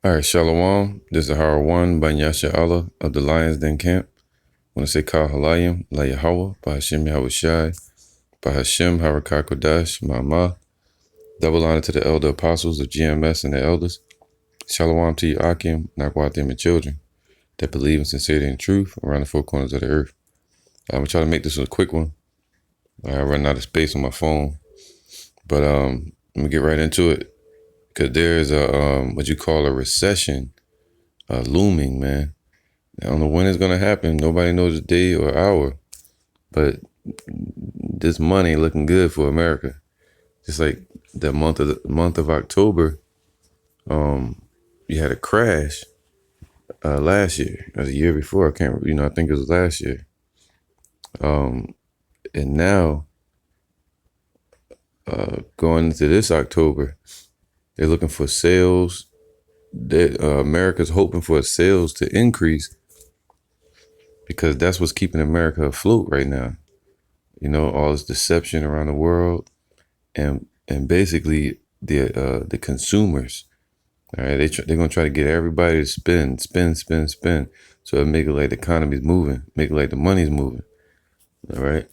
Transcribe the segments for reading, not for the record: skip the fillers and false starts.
All right, Shalom. This is Hara One by Yasha Allah of the Lions Den Camp. I want to say Kal Halayim, La Yahweh, by Hashem Yahweh Shai, by Hashem Harakah Kodash, Ma'amah. Double honor to the elder apostles of GMS and the elders. Shalom to you, Akim, Nakwatim, and children that believe in sincerity and truth around the four corners of the earth. I'm going to try to make this a quick one. I run out of space on my phone. But let me get right into it. Because there's a what you call a recession looming, man. I don't know when it's gonna happen. Nobody knows the day or hour, but this money ain't looking good for America. Just like the month of October, you had a crash last year or the year before. I think it was last year. And now going into this October, they're looking for sales. That America's hoping for sales to increase because that's what's keeping America afloat right now. You know, all this deception around the world, and basically the consumers. All right, they're gonna try to get everybody to spend, so it make it like the economy's moving, make it like the money's moving. All right,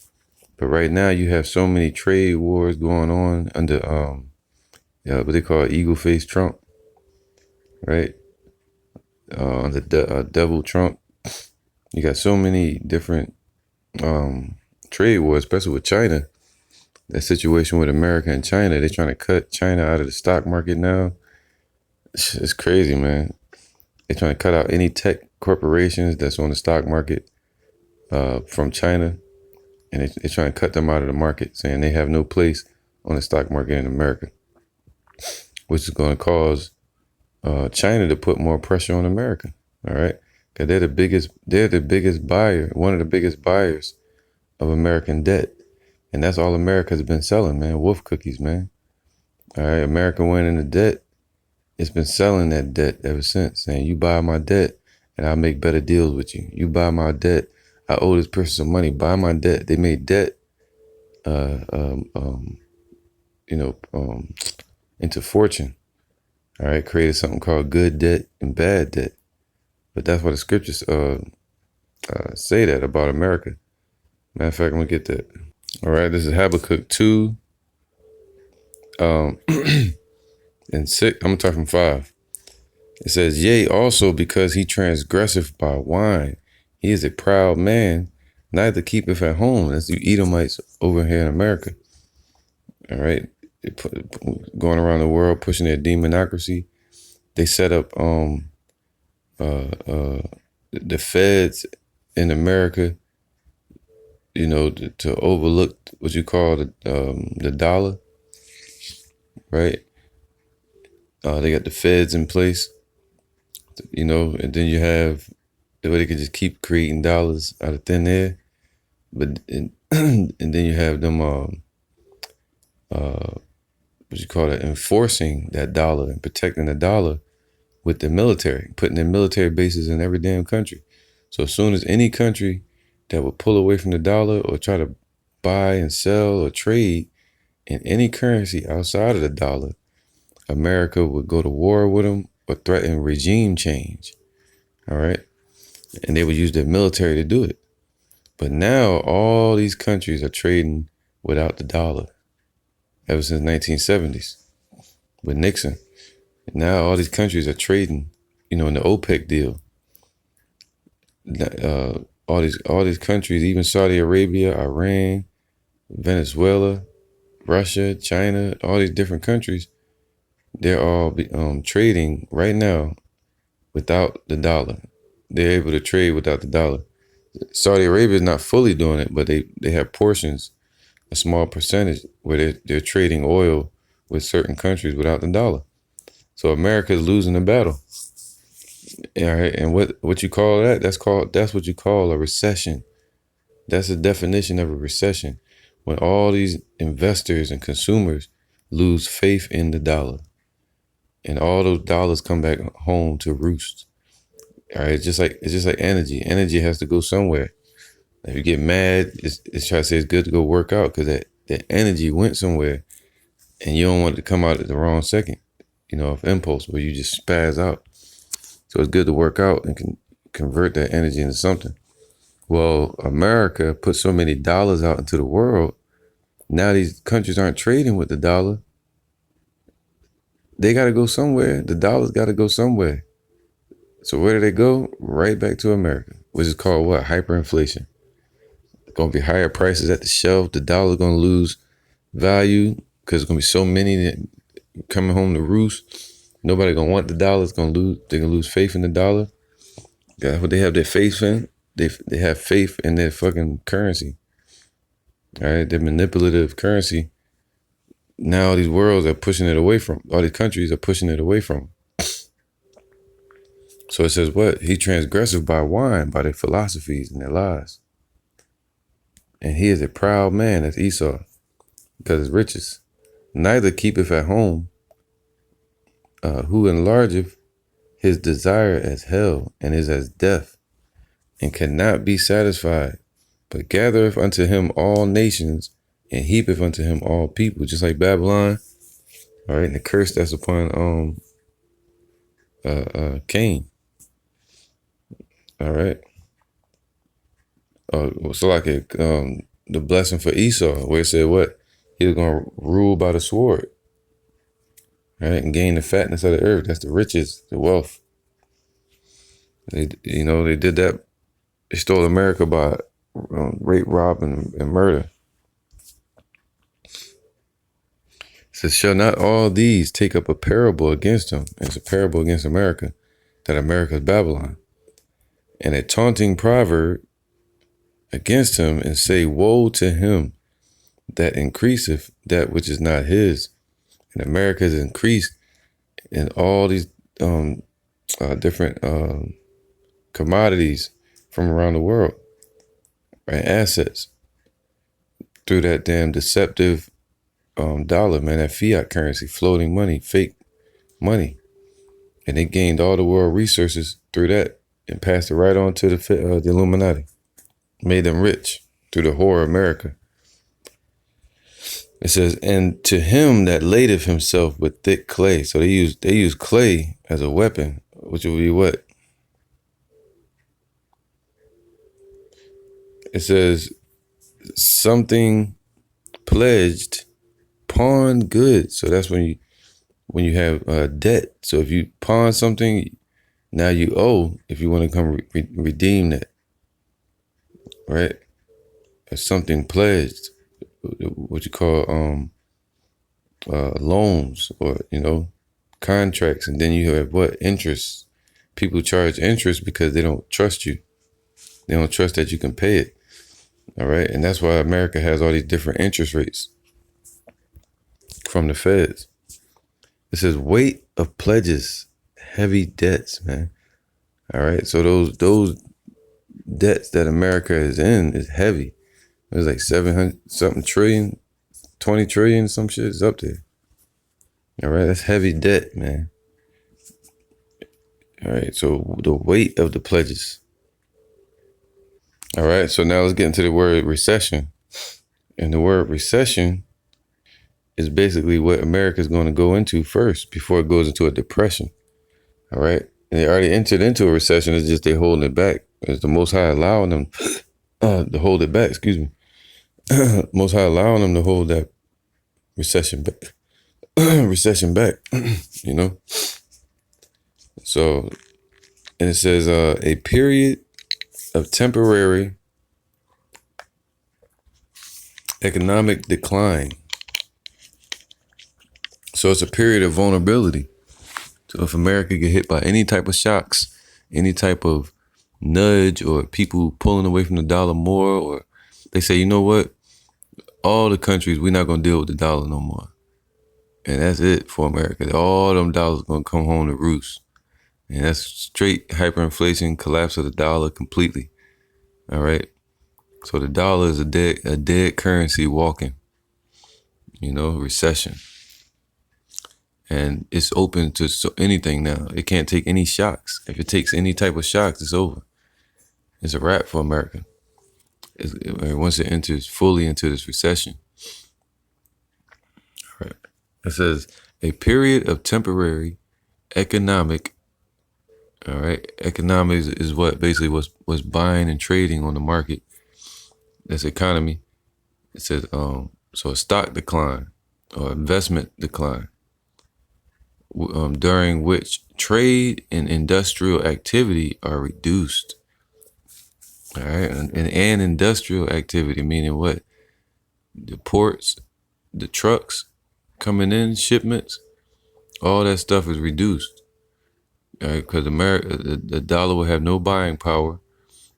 but right now you have so many trade wars going on under what they call Eagle Face Trump, right? Under Devil Trump. You got so many different trade wars, especially with China. That situation with America and China, they're trying to cut China out of the stock market now. It's crazy, man. They're trying to cut out any tech corporations that's on the stock market from China, and they're trying to cut them out of the market, saying they have no place on the stock market in America, which is going to cause China to put more pressure on America. All right, because they're the biggest buyer, one of the biggest buyers of American debt. And that's all America's been selling, man. Wolf cookies, man. All right, America went into debt. It's been selling that debt ever since, saying, you buy my debt and I'll make better deals with you. You buy my debt, I owe this person some money. Buy my debt. They made debt, into fortune. All right, created something called good debt and bad debt. But that's what the scriptures say that about America. Matter of fact, I'm gonna get that. All right, this is Habakkuk 2 and 6. I'm gonna talk from 5. It says, yea, also because he transgresseth by wine, he is a proud man, neither keepeth at home. That's you Edomites over here in America. All right, going around the world pushing their demonocracy. They set up the feds in America, you know, to overlook what you call the dollar, right? They got the feds in place, you know, and then you have the way they could just keep creating dollars out of thin air, and then you have them what you call it, enforcing that dollar and protecting the dollar with the military, putting their military bases in every damn country. So as soon as any country that would pull away from the dollar or try to buy and sell or trade in any currency outside of the dollar, America would go to war with them or threaten regime change. All right. And they would use their military to do it. But now all these countries are trading without the dollar ever since 1970s with Nixon. And now all these countries are trading, you know, in the OPEC deal. All these countries, even Saudi Arabia, Iran, Venezuela, Russia, China, all these different countries, they're all trading right now without the dollar. They're able to trade without the dollar. Saudi Arabia is not fully doing it, but they have portions, a small percentage, where they're trading oil with certain countries without the dollar. So America is losing the battle. All right, and what you call that? That's what you call a recession. That's the definition of a recession, when all these investors and consumers lose faith in the dollar, and all those dollars come back home to roost. All right, it's just like energy. Energy has to go somewhere. If you get mad, it's try to say it's good to go work out because that energy went somewhere, and you don't want it to come out at the wrong second, you know, of impulse where you just spaz out. So it's good to work out and can convert that energy into something. Well, America put so many dollars out into the world. Now these countries aren't trading with the dollar. They got to go somewhere. The dollar's got to go somewhere. So where do they go? Right back to America, which is called what? Hyperinflation. It's going to be higher prices at the shelf. The dollar's going to lose value because there's going to be so many that coming home to roost. Nobody going to want the dollar. It's going to lose. They're going to lose faith in the dollar. That's what they have their faith in. They have faith in their fucking currency. All right, their manipulative currency. Now these worlds are pushing it away from. All these countries are pushing it away from. So it says what? He transgresseth by wine, by their philosophies and their lies. And he is a proud man, that's Esau, because his riches. Neither keepeth at home, who enlargeth his desire as hell, and is as death, and cannot be satisfied, but gathereth unto him all nations, and heapeth unto him all people, just like Babylon. All right, and the curse that's upon Cain. All right. So like the blessing for Esau, where it said what? He was going to rule by the sword. Right, and gain the fatness of the earth. That's the riches, the wealth. They did that. They stole America by rape, rob, and murder. It says, shall not all these take up a parable against him? It's a parable against America, that America is Babylon. And a taunting proverb against him, and say, woe to him that increaseth that which is not his. And America has increased in all these different commodities from around the world, right? Assets, through that damn deceptive dollar, man, that fiat currency, floating money, fake money. And they gained all the world resources through that and passed it right on to the Illuminati. Made them rich through the whore of America. It says, and to him that ladeth himself with thick clay. So they use clay as a weapon, which would be what? It says, something pledged, pawn goods. So that's when you have debt. So if you pawn something, now you owe if you want to come redeem that, right? It's something pledged, what you call loans, or contracts. And then you have what? Interest. People charge interest because they don't trust you. They don't trust that you can pay it. All right. And that's why America has all these different interest rates from the feds. It says weight of pledges, heavy debts, man. All right. So those debts that America is in is heavy. It was like 700 something trillion, 20 trillion, some shit is up there. All right. That's heavy debt, man. All right. So the weight of the pledges. All right. So now let's get into the word recession. And the word recession is basically what America is going to go into first before it goes into a depression. All right. And they already entered into a recession. It's just they holding it back. It's the Most High allowing them to hold it back. Excuse me. Most High allowing them to hold that recession back. Recession back. So, and it says a period of temporary economic decline. So it's a period of vulnerability. So if America get hit by any type of shocks, any type of nudge, or people pulling away from the dollar more, or they say, you know what? All the countries, we're not going to deal with the dollar no more. And that's it for America. All them dollars going to come home to roost. And that's straight hyperinflation, collapse of the dollar completely. All right. So the dollar is a dead currency walking, recession. And it's open to anything now. It can't take any shocks. If it takes any type of shocks, it's over. It's a wrap for America. Once it enters fully into this recession. All right. It says a period of temporary economic, All right. Economics is what basically was buying and trading on the market. That's economy. It says so a stock decline or investment decline during which trade and industrial activity are reduced. All right, and industrial activity meaning what? The ports, the trucks coming in, shipments, all that stuff is reduced. All right, because America, the dollar will have no buying power.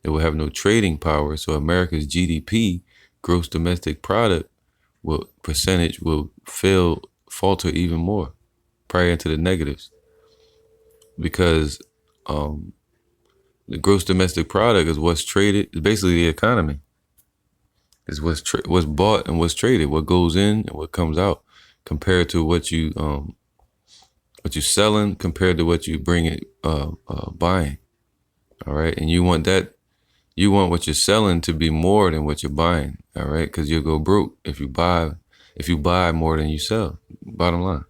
It will have no trading power. So America's GDP, gross domestic product, percentage will falter even more, probably into the negatives, because the gross domestic product is what's traded. It's basically the economy. It's what's bought and what's traded, what goes in and what comes out, compared to what you selling, compared to what you bring it buying. All right, and you want what you're selling to be more than what you're buying. All right, because you'll go broke if you buy more than you sell. Bottom line.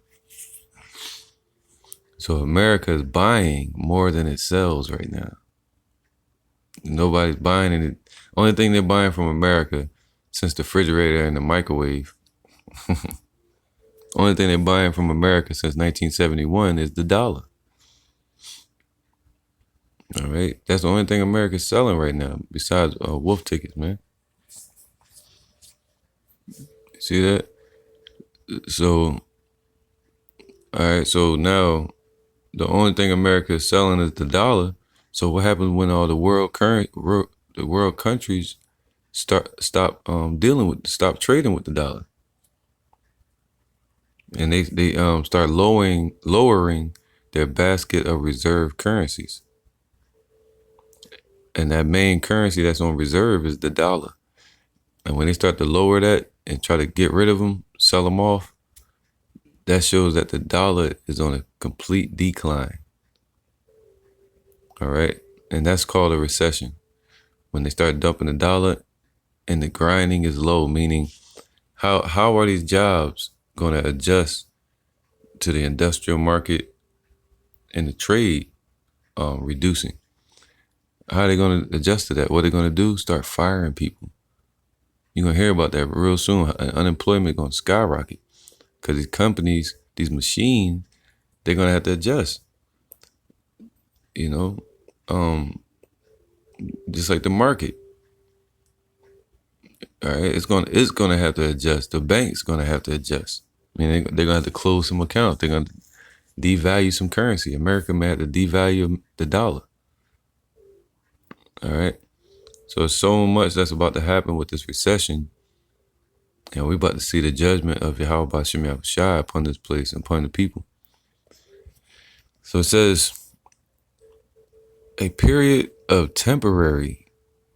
So America is buying more than it sells right now. Nobody's buying it. Only thing they're buying from America, since the refrigerator and the microwave, only thing they're buying from America since 1971 is the dollar. All right, that's the only thing America's selling right now, besides wolf tickets, man. See that? So, all right, so now the only thing America is selling is the dollar. So what happens when all the world countries stop trading with the dollar, and they start lowering their basket of reserve currencies, and that main currency that's on reserve is the dollar. And when they start to lower that and try to get rid of them, sell them off, that shows that the dollar is on a complete decline. All right, and that's called a recession. When they start dumping the dollar and the grinding is low, meaning how are these jobs going to adjust to the industrial market and the trade reducing? How are they going to adjust to that? What are they going to do? Start firing people. You're going to hear about that real soon. Unemployment going to skyrocket because these companies, these machines, they're going to have to adjust. You know, just like the market. All right, it's gonna have to adjust. The bank's gonna have to adjust. I mean, they're gonna have to close some accounts. They're gonna devalue some currency. America may have to devalue the dollar. All right, so there's so much that's about to happen with this recession, and we're about to see the judgment of Yahweh Bashim Yahushua upon this place and upon the people. So it says a period of temporary,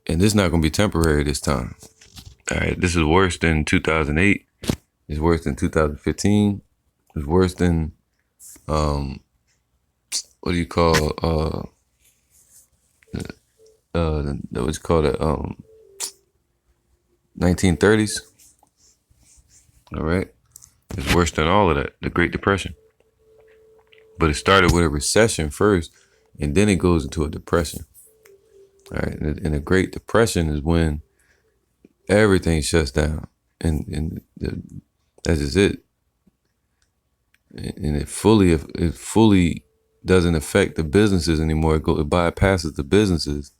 and this is not gonna be temporary this time. All right, this is worse than 2008. It's worse than 2015. It's worse than, what do you call, what's called it, 1930s. All right, it's worse than all of that, the Great Depression. But it started with a recession first, and then it goes into a depression. All right, and the Great Depression is when everything shuts down, and that's just it. And it fully doesn't affect the businesses anymore. It bypasses the businesses,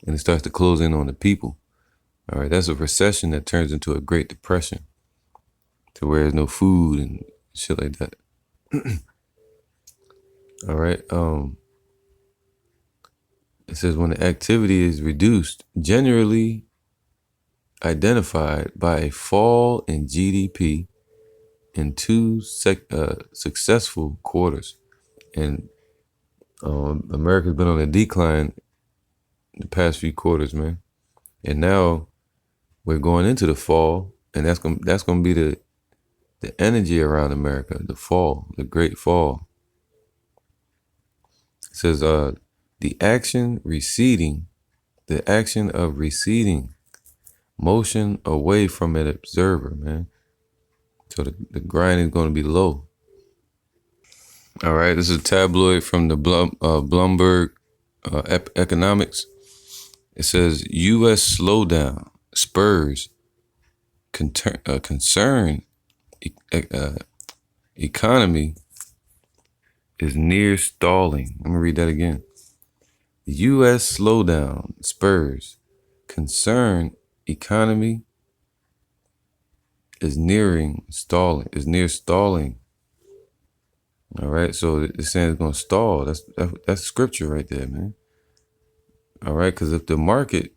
and it starts to close in on the people. All right, that's a recession that turns into a Great Depression, to where there's no food and shit like that. All right. It says when the activity is reduced, generally identified by a fall in GDP in two successful quarters. And America's been on a decline the past few quarters, man. And now we're going into the fall, and that's gonna be the energy around America, the fall, the great fall. It says the action of receding, motion away from an observer, man. So the grind is going to be low. All right, this is a tabloid from the Bloomberg Economics. It says U.S. slowdown spurs concern uh, economy is near stalling. Let me read that again. The U.S. slowdown spurs concern economy is near stalling. All right, so it's saying it's gonna stall. That's scripture right there, man. All right, because if the market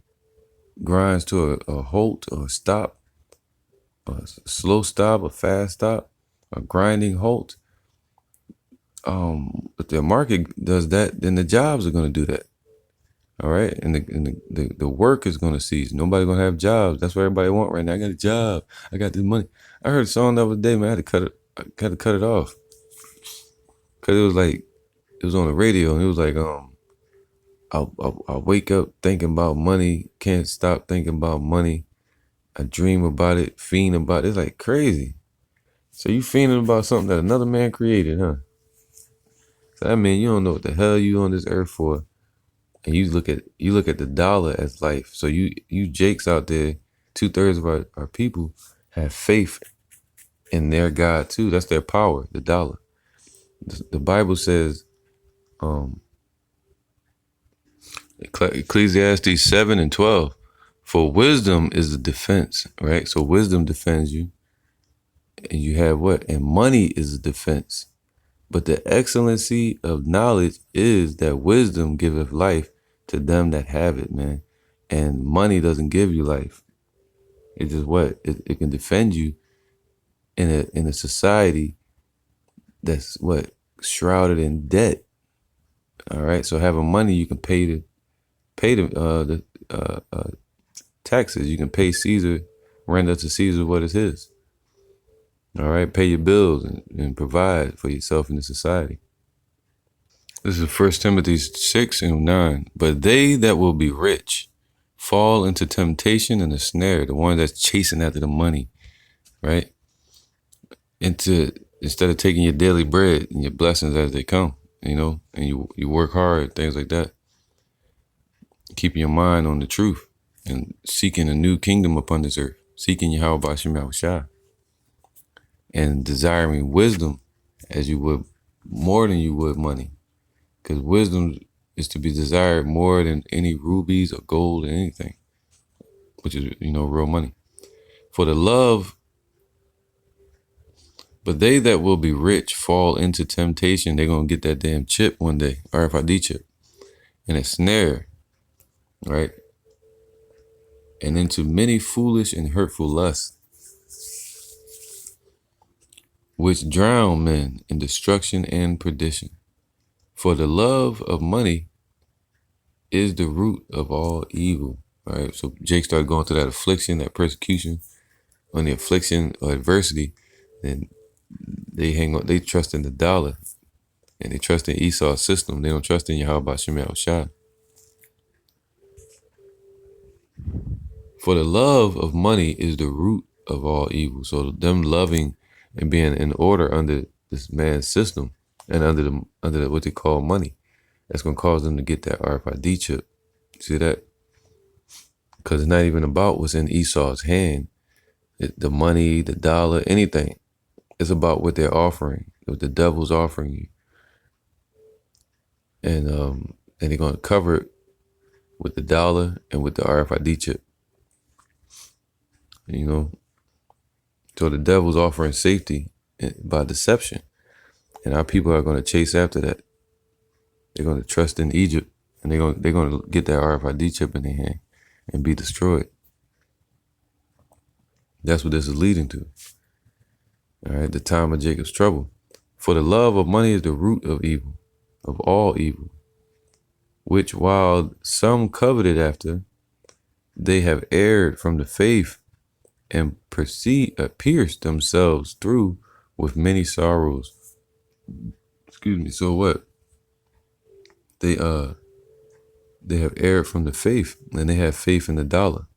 grinds to a halt or a stop, a slow stop, a fast stop, a grinding halt, if the market does that, then the jobs are gonna do that. All right, and the work is gonna cease. Nobody gonna have jobs. That's what everybody want right now. I got a job. I got this money. I heard a song the other day, man. I had to cut it. I had to cut it off because it was on the radio, and it was like, I wake up thinking about money. Can't stop thinking about money. I dream about it, fiend about it. It's like crazy. So you fiending about something that another man created, huh? So that means you don't know what the hell you on this earth for. And you look at the dollar as life. So you jakes out there, 2/3 of our people have faith in their God too. That's their power, the dollar. The Bible says, Ecclesiastes 7:12, for wisdom is the defense, right? So wisdom defends you. And you have what? And money is a defense. But the excellency of knowledge is that wisdom giveth life to them that have it, man. And money doesn't give you life. It's just what? It can defend you in a society that's what? Shrouded in debt. All right. So having money, you can pay the taxes. You can pay Caesar, render to Caesar what is his. All right. Pay your bills and provide for yourself in the society. This is 1 Timothy 6:9. But they that will be rich fall into temptation and a snare, the one that's chasing after the money, right? Instead of taking your daily bread and your blessings as they come, and you work hard, things like that. Keeping your mind on the truth and seeking a new kingdom upon this earth, seeking Yahweh Shem Shai, and desiring wisdom as you would more than you would money. Because wisdom is to be desired more than any rubies or gold or anything, which is, real money. But they that will be rich fall into temptation. They're going to get that damn chip one day, RFID chip, and a snare, right? And into many foolish and hurtful lusts, which drown men in destruction and perdition. For the love of money is the root of all evil. All right. So Jake started going through that affliction, that persecution, on the affliction or adversity. Then they trust in the dollar, and they trust in Esau's system. They don't trust in Yahweh Shem Shai. For the love of money is the root of all evil. So them loving and being in order under this man's system and under what they call money, that's gonna cause them to get that RFID chip. See that? Because it's not even about what's in Esau's hand, the money, the dollar, anything. It's about what they're offering, what the devil's offering you, and they're gonna cover it with the dollar and with the RFID chip. So the devil's offering safety by deception, and our people are going to chase after that. They're going to trust in Egypt, and they're going to get that RFID chip in their hand and be destroyed. That's what this is leading to. All right, the time of Jacob's trouble. For the love of money is the root of evil, of all evil, which while some coveted after, they have erred from the faith and pierced themselves through with many sorrows. Excuse me. So what? They have erred from the faith, and they have faith in the dollar,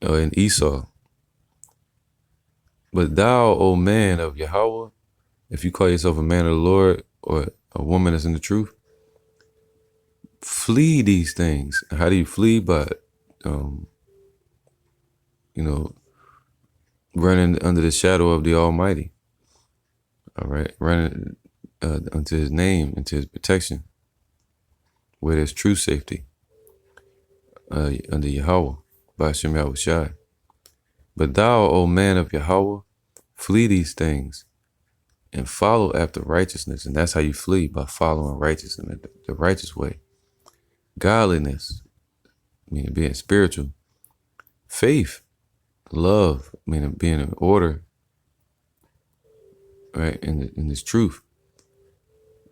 in Esau. But thou, O man of Yahweh, if you call yourself a man of the Lord or a woman that's in the truth, flee these things. How do you flee? By, um, you know, running under the shadow of the Almighty. All right, running unto His name, into His protection, where there's true safety, under Yahweh, by Hashem Yahushai. But thou, O man of Yahweh, flee these things and follow after righteousness. And that's how you flee, by following righteousness, the righteous way. Godliness, meaning being spiritual. Faith, love, meaning being in order, right, in this truth.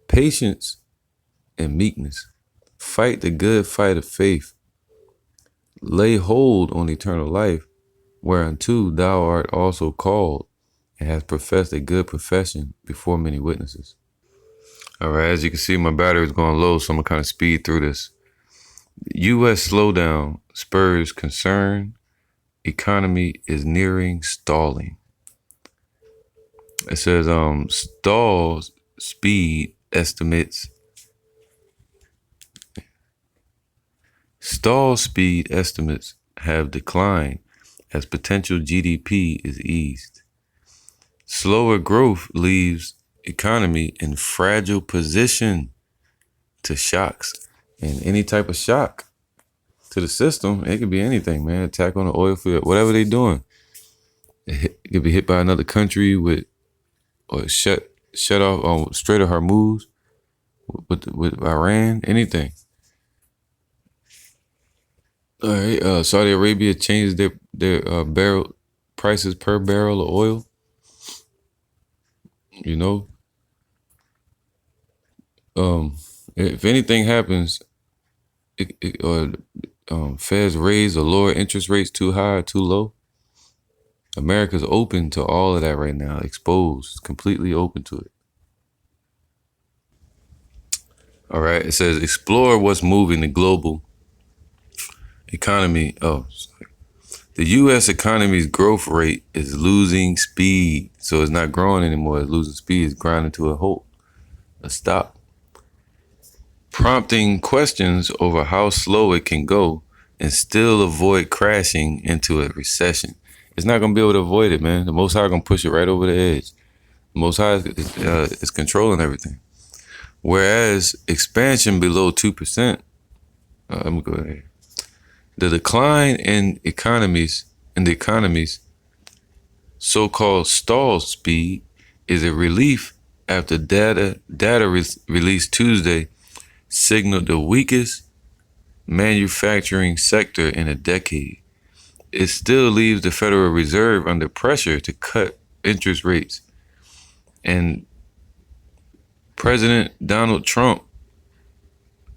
Patience and meekness. Fight the good fight of faith. Lay hold on eternal life, whereunto thou art also called, and hast professed a good profession before many witnesses. All right, as you can see, my battery is going low, so I'm going to kind of speed through this. U.S. slowdown spurs concern. Economy is nearing stalling. It says stall speed estimates have declined as potential GDP is eased. Slower growth leaves economy in fragile position to shocks. And any type of shock to the system, it could be anything, man. Attack on the oil field, whatever they're doing. It could be hit by another country or shut off on Strait of Hormuz with Iran, anything. All right, Saudi Arabia changed their barrel prices per barrel of oil. You know, if anything happens, Feds raise or lower interest rates too high or too low, America's open to all of that right now, exposed, completely open to it. All right, it says explore what's moving the global economy. The U.S. economy's growth rate is losing speed. So it's not growing anymore. It's losing speed. It's grinding to a halt, a stop. Prompting questions over how slow it can go and still avoid crashing into a recession. It's not going to be able to avoid it, man. The Most High going to push it right over the edge. The Most High is controlling everything. Whereas expansion below 2%, let me go ahead. The decline in the economy's so-called stall speed is a relief after data released Tuesday signaled the weakest manufacturing sector in a decade. It still leaves the Federal Reserve under pressure to cut interest rates. And President Donald Trump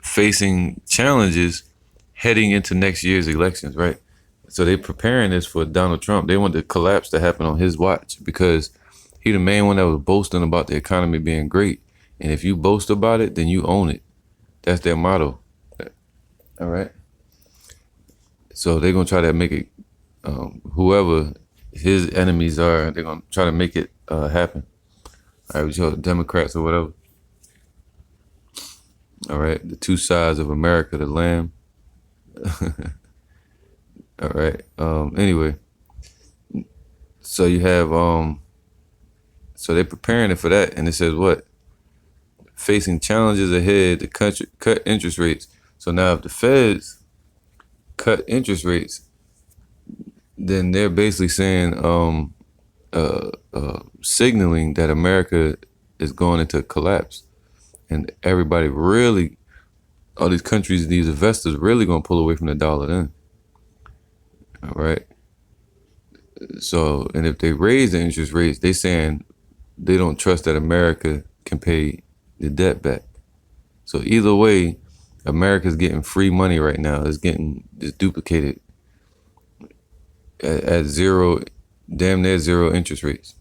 facing challenges heading into next year's elections, right? So they're preparing this for Donald Trump. They want the collapse to happen on his watch because he the main one that was boasting about the economy being great. And if you boast about it, then you own it. That's their motto. All right. So they're going to try to make it, whoever his enemies are, they're going to try to make it happen. All right, we show the Democrats or whatever. All right, the two sides of America, the lamb. All right. Anyway, so you have so they're preparing it for that, and it says what? Facing challenges ahead, the country cut interest rates. So now, if the Feds cut interest rates, then they're basically saying, signaling that America is going into collapse, and everybody really, all these countries, these investors really gonna pull away from the dollar then. All right. So, and if they raise the interest rates, they saying they don't trust that America can pay the debt back. So either way, America's getting free money right now. It's getting just duplicated at zero, damn near zero interest rates.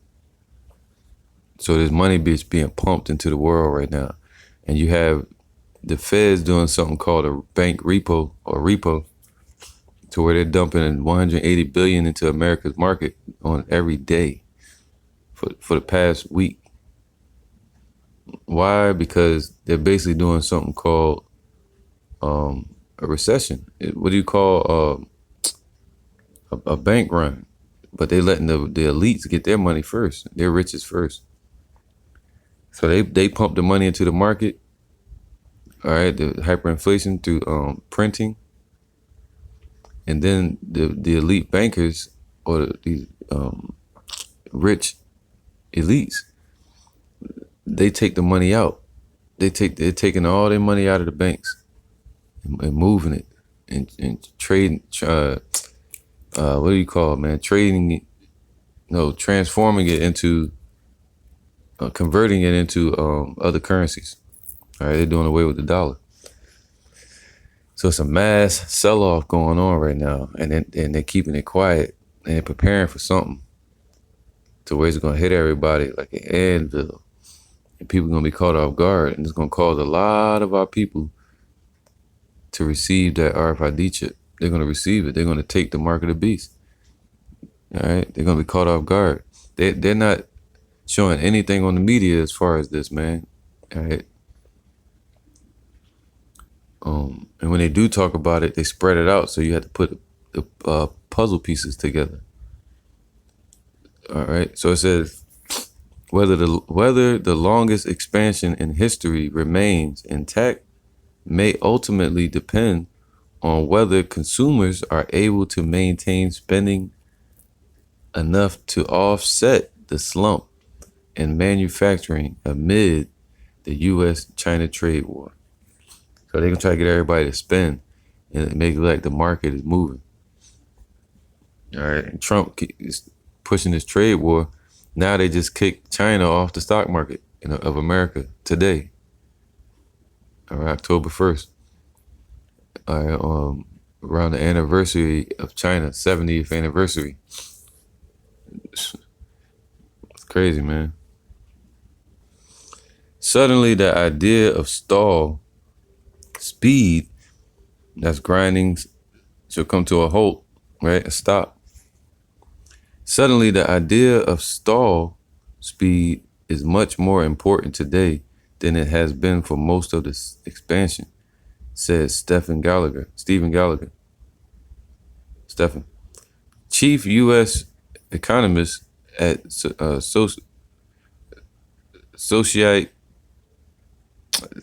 So this money being pumped into the world right now. And you have the Feds doing something called a bank repo, to where they're dumping 180 billion into America's market on every day for the past week. Why? Because they're basically doing something called a recession. What do you call a bank run? But they letting the elites get their money first, their riches first. So they pump the money into the market. All right, the hyperinflation through printing, and then the elite bankers or these rich elites, they take the money out. They're taking all their money out of the banks and moving it and trading. What do you call it, man? Trading it, no, transforming it into, converting it into other currencies. All right, they're doing away with the dollar. So it's a mass sell-off going on right now, and they're keeping it quiet and they're preparing for something to where it's gonna hit everybody like an anvil, and people are gonna be caught off guard, and it's gonna cause a lot of our people to receive that RFID chip. They're gonna receive it. They're gonna take the mark of the beast. All right, they're gonna be caught off guard. They're not showing anything on the media as far as this, man. All right. And when they do talk about it, they spread it out, so you have to put the puzzle pieces together. All right. So it says whether the longest expansion in history remains intact may ultimately depend on whether consumers are able to maintain spending enough to offset the slump in manufacturing amid the U.S.-China trade war. So they're gonna try to get everybody to spend and make it like the market is moving. All right, and Trump is pushing this trade war. Now they just kicked China off the stock market of America today. All right, October 1st. All right, around the anniversary of China's 70th anniversary. It's crazy, man. Suddenly, the idea of stall speed, that's grinding, shall come to a halt, right? A stop. Suddenly, the idea of stall speed is much more important today than it has been for most of this expansion, says Stephen Gallagher, chief U.S. economist at Associate.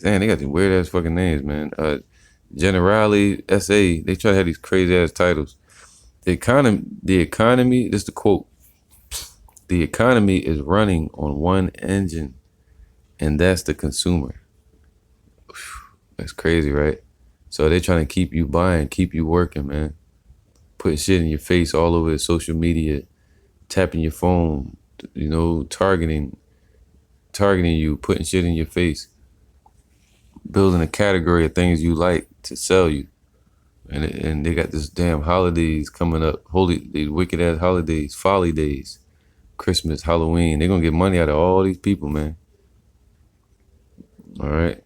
Damn, they got these weird ass fucking names, man. Generali SA. They try to have these crazy ass titles. The economy. This is the quote. The economy is running on one engine, and that's the consumer. That's crazy, right? So they're trying to keep you buying, keep you working, man. Putting shit in your face all over social media, tapping your phone, targeting you, putting shit in your face, building a category of things you like to sell you. And they got this damn holidays coming up, these wicked ass holidays, folly days, Christmas, Halloween. They're gonna get money out of all these people, man. All right.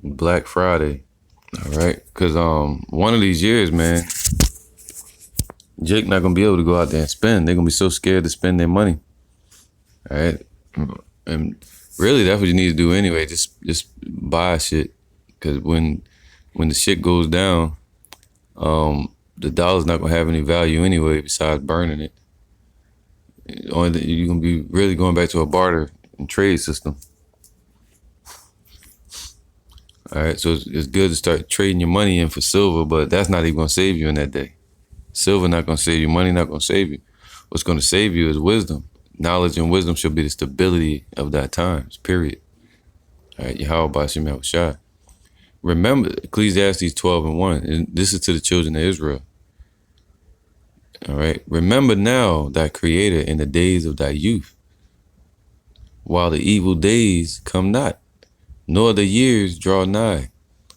Black Friday. All right. Cause one of these years, man, Jake not gonna be able to go out there and spend. They're gonna be so scared to spend their money. All right. And really that's what you need to do anyway. Just buy shit. Cause when the shit goes down, the dollar's not gonna have any value anyway besides burning it. Only you're gonna be really going back to a barter and trade system. All right, so it's good to start trading your money in for silver, but that's not even gonna save you in that day. Silver not gonna save you, money not gonna save you. What's gonna save you is wisdom. Knowledge and wisdom should be the stability of that times, period. All right, Yahweh Bashim Yahushua. Remember, Ecclesiastes 12:1, and this is to the children of Israel. All right, remember now thy creator in the days of thy youth, while the evil days come not, nor the years draw nigh,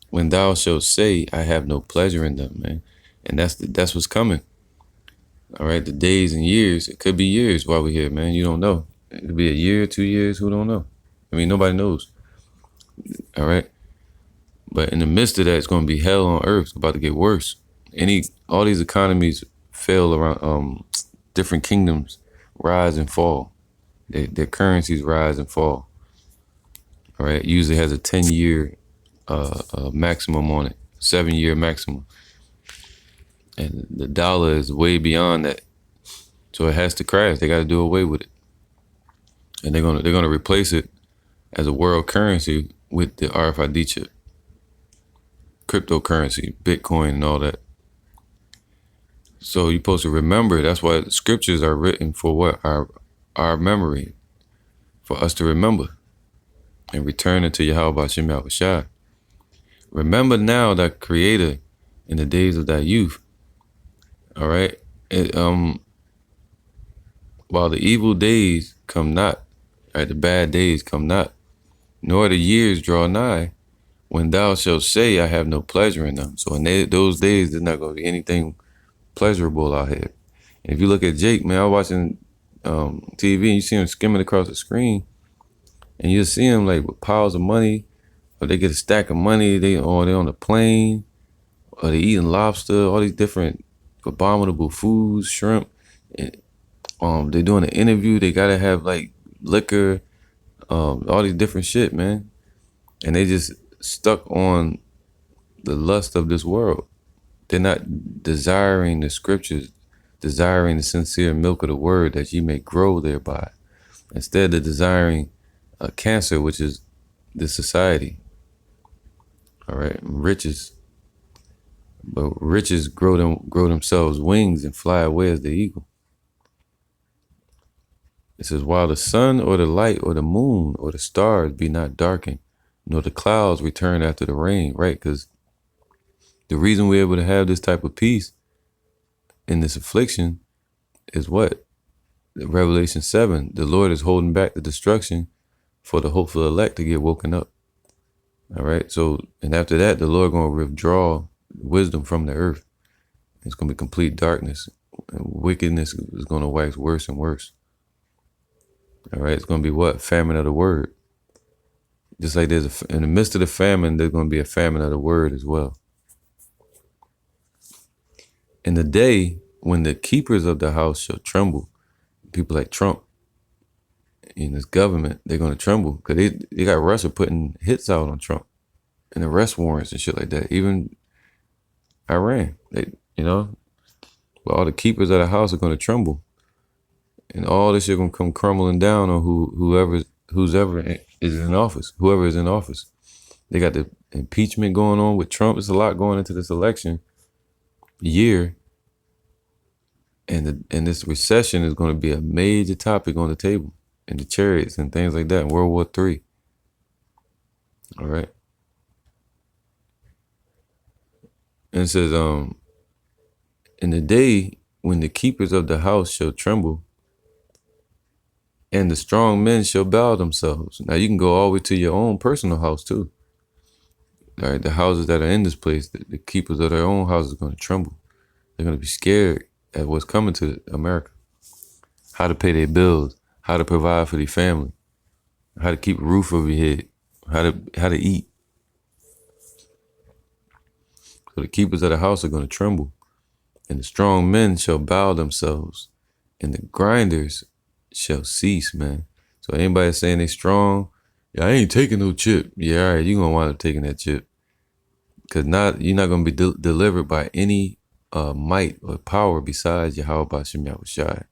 when thou shalt say, I have no pleasure in them, man. And that's what's coming. All right, the days and years, it could be years while we're here, man. You don't know. It could be a year, 2 years, who don't know? I mean, nobody knows. All right. But in the midst of that, it's going to be hell on earth. It's about to get worse. All these economies fail around, different kingdoms rise and fall. Their currencies rise and fall. All right, usually has a 10-year maximum on it, 7-year maximum, and the dollar is way beyond that. So it has to crash. They got to do away with it, and they're gonna replace it as a world currency with the RFID chip, cryptocurrency, Bitcoin, and all that. So you're supposed to remember. That's why the scriptures are written for what our memory, for us to remember and return unto Yahweh Shem Yahushua. Remember now that Creator in the days of thy youth. All right. While the evil days come not, right, the bad days come not, nor the years draw nigh, when thou shalt say, I have no pleasure in them. So in those days, there's not going to be anything pleasurable out here. And if you look at Jake, man, I was watching TV and you see him skimming across the screen, and you see him like with piles of money, or they get a stack of money, or they on a plane, or they eating lobster, all these different abominable foods, shrimp. And, they're doing an interview. They gotta have like liquor, all these different shit, man. And they just stuck on the lust of this world. They're not desiring the scriptures, desiring the sincere milk of the word that ye may grow thereby. Instead, they're desiring cancer, which is the society. All right, riches. But riches grow themselves wings and fly away as the eagle. It says, while the sun or the light or the moon or the stars be not darkened, nor the clouds return after the rain, right? Because the reason we're able to have this type of peace in this affliction is what? Revelation 7, the Lord is holding back the destruction for the hopeful elect to get woken up. All right. So, and after that, the Lord going to withdraw wisdom from the earth. It's going to be complete darkness. And wickedness is going to wax worse and worse. All right. It's going to be what? Famine of the word. Just like there's in the midst of the famine, there's going to be a famine of the word as well. In the day when the keepers of the house shall tremble, people like Trump in his government, they're going to tremble because they got Russia putting hits out on Trump and arrest warrants and shit like that. Even Iran, but all the keepers of the house are going to tremble, and all this shit going to come crumbling down on whoever is in office. Whoever is in office, they got the impeachment going on with Trump. It's a lot going into this election year. And this recession is going to be a major topic on the table, and the chariots and things like that in World War III. All right. And it says, in the day when the keepers of the house shall tremble, and the strong men shall bow themselves. Now you can go all the way to your own personal house too. All right, the houses that are in this place, the keepers of their own houses are going to tremble. They're going to be scared at what's coming to America. How to pay their bills, how to provide for their family, how to keep a roof over your head, how to eat. So the keepers of the house are going to tremble, and the strong men shall bow themselves, and the grinders shall cease, man. So anybody saying they strong, yeah, I ain't taking no chip. Yeah, all right, you're going to wind up taking that chip. Because you're not going to be delivered by any might or power besides Yahweh Shem Yahushua.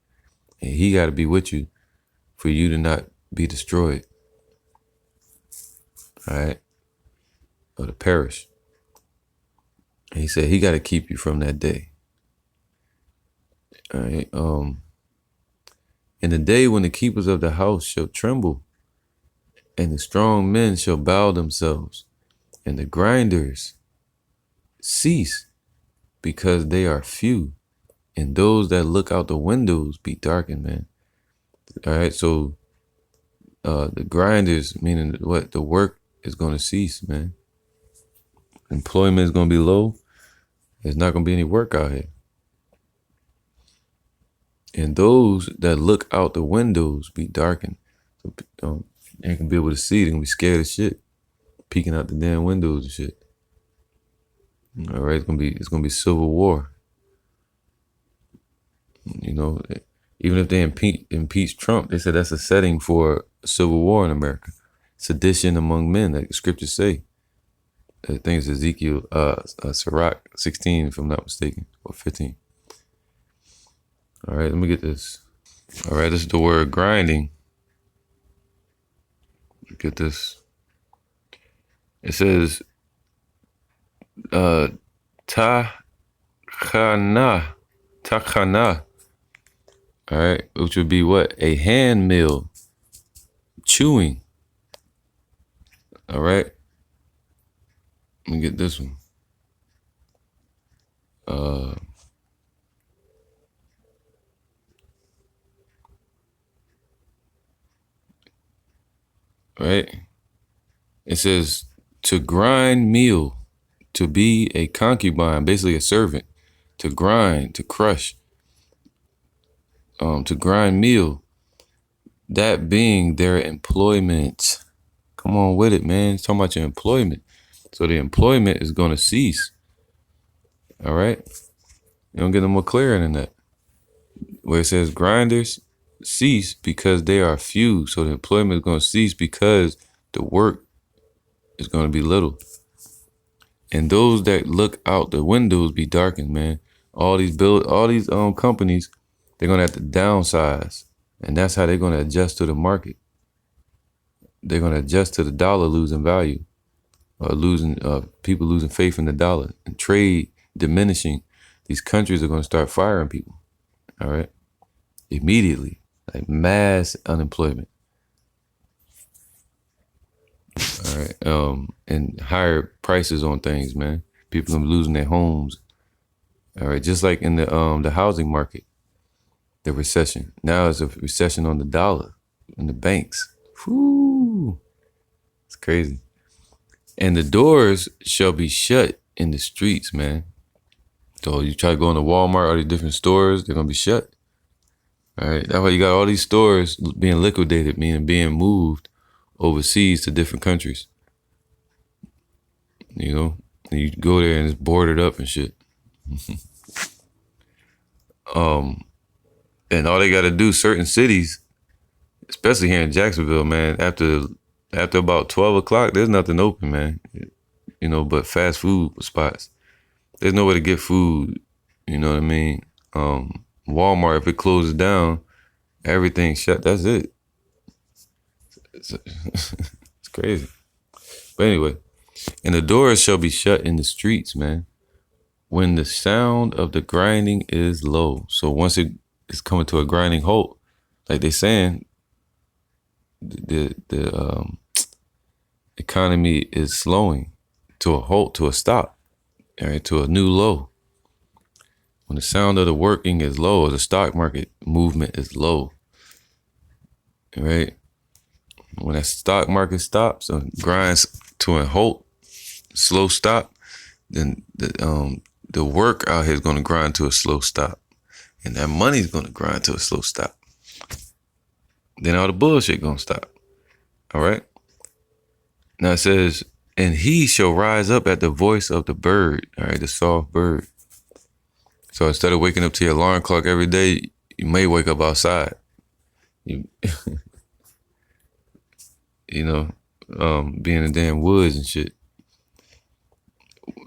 And he got to be with you for you to not be destroyed. All right? Or to perish. And he said he got to keep you from that day. All right? In the day when the keepers of the house shall tremble, and the strong men shall bow themselves, and the grinders cease, because they are few, and those that look out the windows be darkened, man. All right, so the grinders, meaning what? The work is going to cease, man. Employment is going to be low. There's not going to be any work out here. And those that look out the windows be darkened. So they ain't going to be able to see. They're going to be scared of shit, peeking out the damn windows and shit. All right, it's gonna be civil war. Even if they impeach Trump, they said that's a setting for a civil war in America. Sedition among men, like the scriptures say. I think it's Ezekiel, Sirach 16, if I'm not mistaken, or 15. All right, let me get this. All right, this is the word grinding. Get this. It says, tachana. All right, which would be what? A hand mill. Chewing. All right. Let me get this one. Right. It says to grind meal, to be a concubine, basically a servant, to grind, to crush, to grind meal, that being their employment. Come on with it, man. It's talking about your employment. So the employment is going to cease. All right. You don't get no more clearer than that. Where it says grinders cease because they are few. So the employment is going to cease because the work is going to be little. And those that look out the windows be darkened, man. All these companies, they're going to have to downsize. And that's how they're going to adjust to the market. They're going to adjust to the dollar losing value, or people losing faith in the dollar, and trade diminishing. These countries are going to start firing people. All right. Immediately, like mass unemployment. All right. And higher prices on things, man. People are losing their homes. All right. Just like in the housing market, the recession. Now it's a recession on the dollar in the banks. Whew. It's crazy. And the doors shall be shut in the streets, man. So you try to go into Walmart or these different stores, they're going to be shut. All right. That's why you got all these stores being liquidated, meaning being moved overseas to different countries. You know, and you go there and it's boarded up and shit. And all they got to do, certain cities, especially here in Jacksonville, man, after about 12 o'clock, there's nothing open, man. You know, but fast food spots. There's nowhere to get food. You know what I mean? Walmart, if it closes down, everything's shut. That's it. It's crazy. But anyway, and the doors shall be shut in the streets, man, when the sound of the grinding is low. So once it is coming to a grinding halt, like they saying, the economy is slowing to a halt, to a stop, all right, to a new low. When the sound of the working is low, or the stock market movement is low, all right. When that stock market stops and grinds to a halt, slow stop, then the work out here is going to grind to a slow stop, and that money is going to grind to a slow stop. Then all the bullshit going to stop. All right. Now it says, and he shall rise up at the voice of the bird. All right, the soft bird. So instead of waking up to your alarm clock every day, you may wake up outside. You know, being in the damn woods and shit.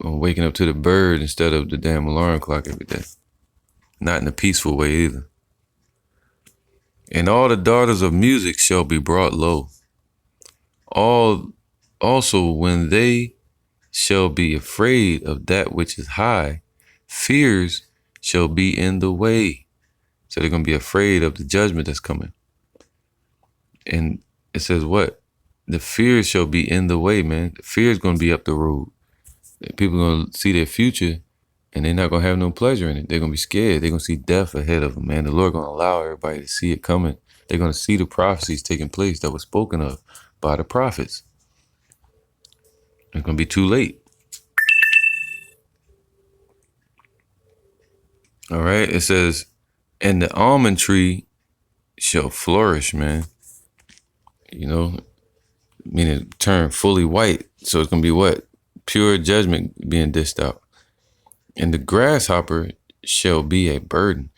Waking up to the bird instead of the damn alarm clock every day. Not in a peaceful way either. And all the daughters of music shall be brought low. Also when they shall be afraid of that which is high, fears shall be in the way. So they're going to be afraid of the judgment that's coming. And it says what? The fear shall be in the way, man. The fear is going to be up the road. People are going to see their future and they're not going to have no pleasure in it. They're going to be scared. They're going to see death ahead of them, man. The Lord going to allow everybody to see it coming. They're going to see the prophecies taking place that were spoken of by the prophets. It's going to be too late. All right. It says, and the almond tree shall flourish, man. You know, meaning turn fully white. So it's going to be what? Pure judgment being dished out. And the grasshopper shall be a burden.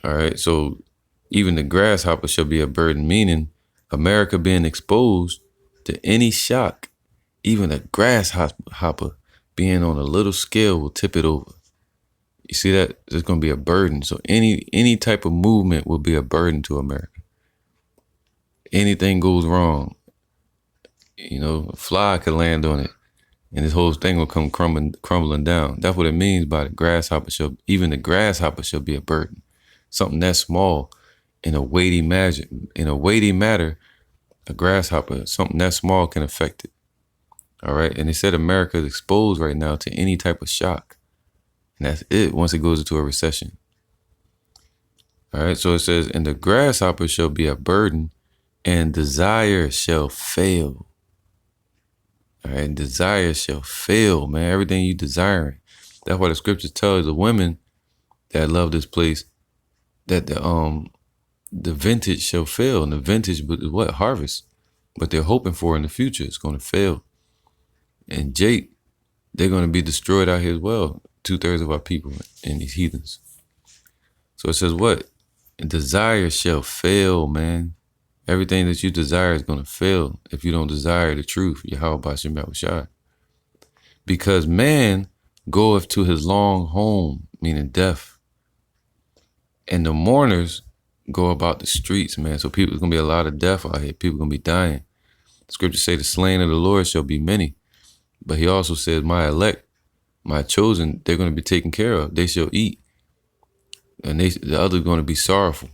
All right. So even the grasshopper shall be a burden, meaning America being exposed to any shock, even a grasshopper being on a little scale will tip it over. You see that? There's going to be a burden. So any type of movement will be a burden to America. Anything goes wrong, a fly could land on it, and this whole thing will come crumbling down. That's what it means by even the grasshopper shall be a burden. Something that small in a weighty matter, a grasshopper, something that small can affect it. All right. And they said America is exposed right now to any type of shock. And that's it once it goes into a recession. All right. So it says, and the grasshopper shall be a burden, and desire shall fail. All right. Desire shall fail, man. Everything you desiring. That's why the scriptures tell the women that love this place that the vintage shall fail. And the vintage is what? Harvest. But they're hoping for in the future, it's going to fail. And Jake, they're going to be destroyed out here as well. 2/3 of our people in these heathens. So it says what? Desire shall fail, man. Everything that you desire is going to fail if you don't desire the truth, Yahweh Bashim Yahushua. Because man goeth to his long home, meaning death. And the mourners go about the streets, man. So there's going to be a lot of death out here. People going to be dying. Scriptures say the slain of the Lord shall be many. But he also says, my elect, my chosen, they're going to be taken care of. They shall eat. And the others are going to be sorrowful.